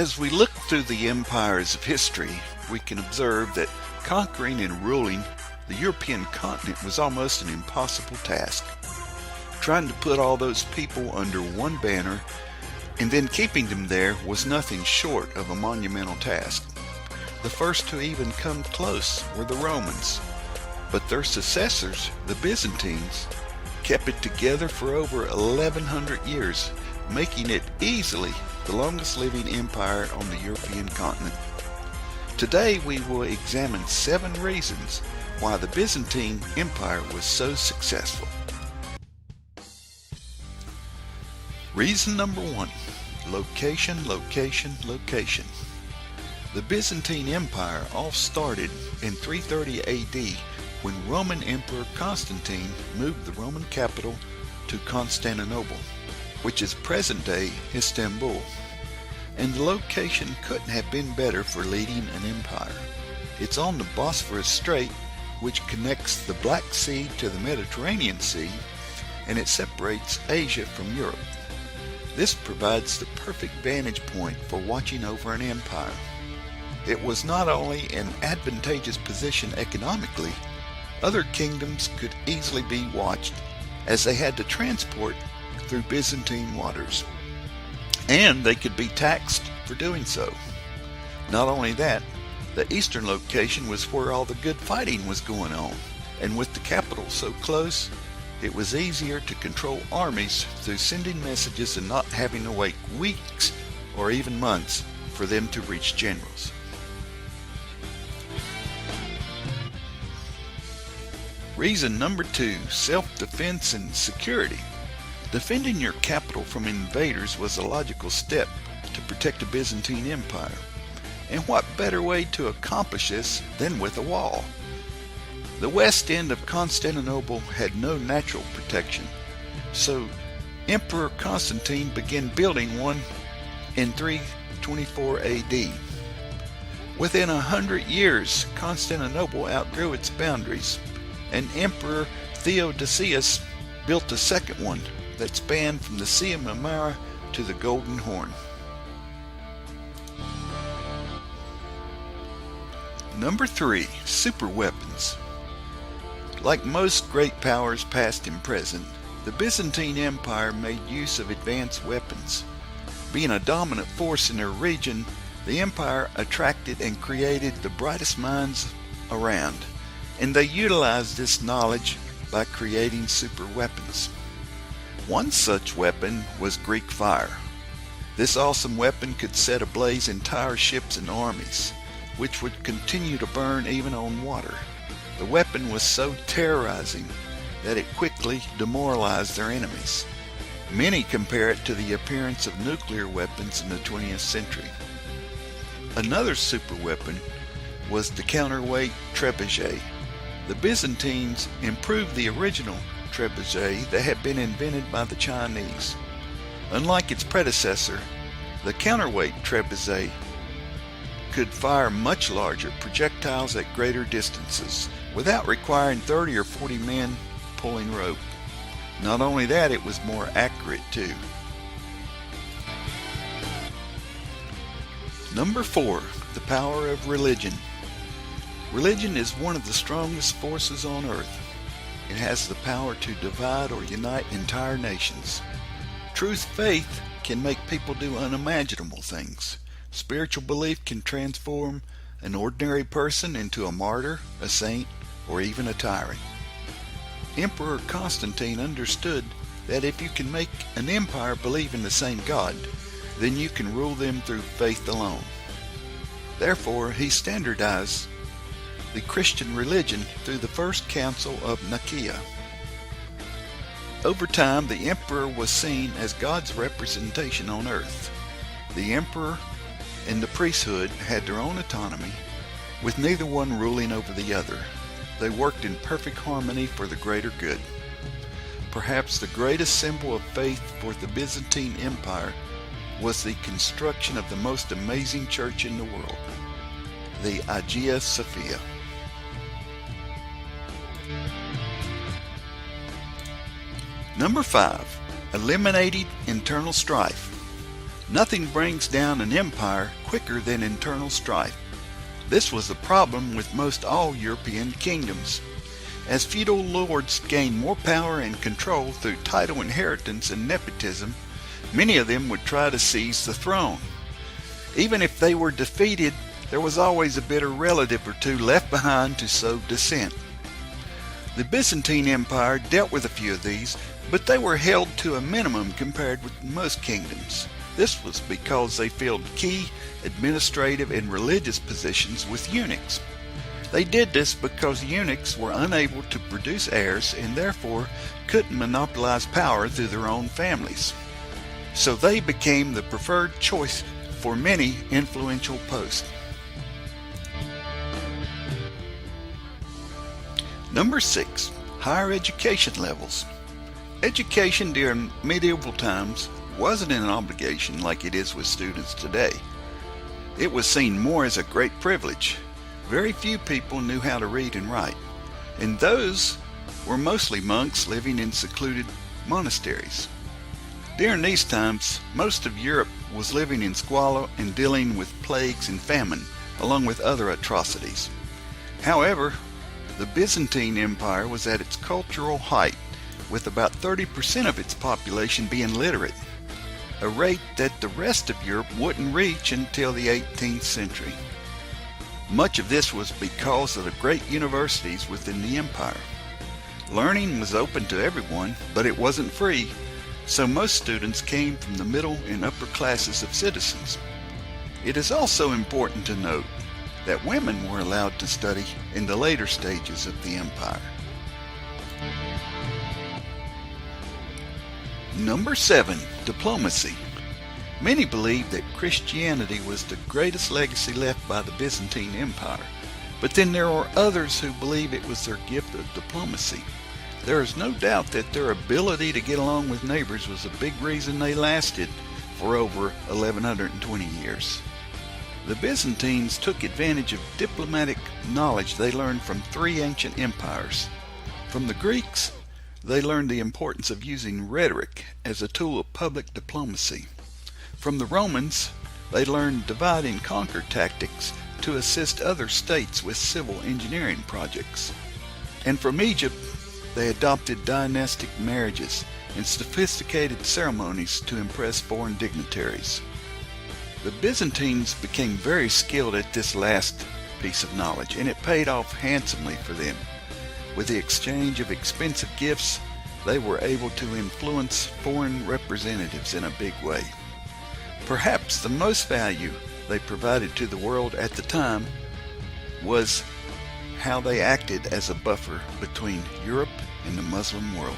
As we look through the empires of history, we can observe that conquering and ruling the European continent was almost an impossible task. Trying to put all those people under one banner and then keeping them there was nothing short of a monumental task. The first to even come close were the Romans, but their successors, the Byzantines, kept it together for over 1100 years, making it easily the longest living empire on the European continent. Today we will examine 7 reasons why the Byzantine Empire was so successful. Reason number 1, location, location, location. The Byzantine Empire all started in 330 AD when Roman Emperor Constantine moved the Roman capital to Constantinople, which is present-day Istanbul. And the location couldn't have been better for leading an empire. It's on the Bosphorus Strait, which connects the Black Sea to the Mediterranean Sea, and it separates Asia from Europe. This provides the perfect vantage point for watching over an empire. It was not only an advantageous position economically, other kingdoms could easily be watched as they had to transport through Byzantine waters, and they could be taxed for doing so. Not only that, the eastern location was where all the good fighting was going on, and with the capital so close, it was easier to control armies through sending messages and not having to wait weeks or even months for them to reach generals. Reason number 2, self-defense and security. Defending your capital from invaders was a logical step to protect the Byzantine Empire. And what better way to accomplish this than with a wall? The west end of Constantinople had no natural protection, so Emperor Constantine began building one in 324 AD. Within 100 years, Constantinople outgrew its boundaries, and Emperor Theodosius built a second one that spanned from the Sea of Marmara to the Golden Horn. Number 3, super weapons. Like most great powers past and present, the Byzantine Empire made use of advanced weapons. Being a dominant force in their region, the empire attracted and created the brightest minds around, and they utilized this knowledge by creating super weapons. One such weapon was Greek fire. This awesome weapon could set ablaze entire ships and armies, which would continue to burn even on water. The weapon was so terrorizing that it quickly demoralized their enemies. Many compare it to the appearance of nuclear weapons in the 20th century. Another super weapon was the counterweight trebuchet. The Byzantines improved the original trebuchet that had been invented by the Chinese. Unlike its predecessor, the counterweight trebuchet could fire much larger projectiles at greater distances without requiring 30 or 40 men pulling rope. Not only that, it was more accurate too. Number 4, the power of religion. Religion is one of the strongest forces on earth. It has the power to divide or unite entire nations. True faith can make people do unimaginable things. Spiritual belief can transform an ordinary person into a martyr, a saint, or even a tyrant. Emperor Constantine understood that if you can make an empire believe in the same God, then you can rule them through faith alone. Therefore, he standardized the Christian religion through the First Council of Nicaea. Over time, the emperor was seen as God's representation on earth. The emperor and the priesthood had their own autonomy, with neither one ruling over the other. They worked in perfect harmony for the greater good. Perhaps the greatest symbol of faith for the Byzantine Empire was the construction of the most amazing church in the world, the Hagia Sophia. Number 5, eliminating internal strife. Nothing brings down an empire quicker than internal strife. This was the problem with most all European kingdoms. As feudal lords gained more power and control through title inheritance and nepotism, many of them would try to seize the throne. Even if they were defeated, there was always a bitter relative or two left behind to sow dissent. The Byzantine Empire dealt with a few of these, but they were held to a minimum compared with most kingdoms. This was because they filled key administrative and religious positions with eunuchs. They did this because eunuchs were unable to produce heirs and therefore couldn't monopolize power through their own families. So they became the preferred choice for many influential posts. Number 6. Higher education levels. Education during medieval times wasn't an obligation like it is with students today. It was seen more as a great privilege. Very few people knew how to read and write, and those were mostly monks living in secluded monasteries. During these times, most of Europe was living in squalor and dealing with plagues and famine, along with other atrocities. However, the Byzantine Empire was at its cultural height, with about 30% of its population being literate, a rate that the rest of Europe wouldn't reach until the 18th century. Much of this was because of the great universities within the empire. Learning was open to everyone, but it wasn't free, so most students came from the middle and upper classes of citizens. It is also important to note that women were allowed to study in the later stages of the empire. Number 7. Diplomacy. Many believe that Christianity was the greatest legacy left by the Byzantine Empire, but then there are others who believe it was their gift of diplomacy. There is no doubt that their ability to get along with neighbors was a big reason they lasted for over 1120 years. The Byzantines took advantage of diplomatic knowledge they learned from 3 ancient empires. From the Greeks, they learned the importance of using rhetoric as a tool of public diplomacy. From the Romans, they learned divide and conquer tactics to assist other states with civil engineering projects. And from Egypt, they adopted dynastic marriages and sophisticated ceremonies to impress foreign dignitaries. The Byzantines became very skilled at this last piece of knowledge, and it paid off handsomely for them. With the exchange of expensive gifts, they were able to influence foreign representatives in a big way. Perhaps the most value they provided to the world at the time was how they acted as a buffer between Europe and the Muslim world.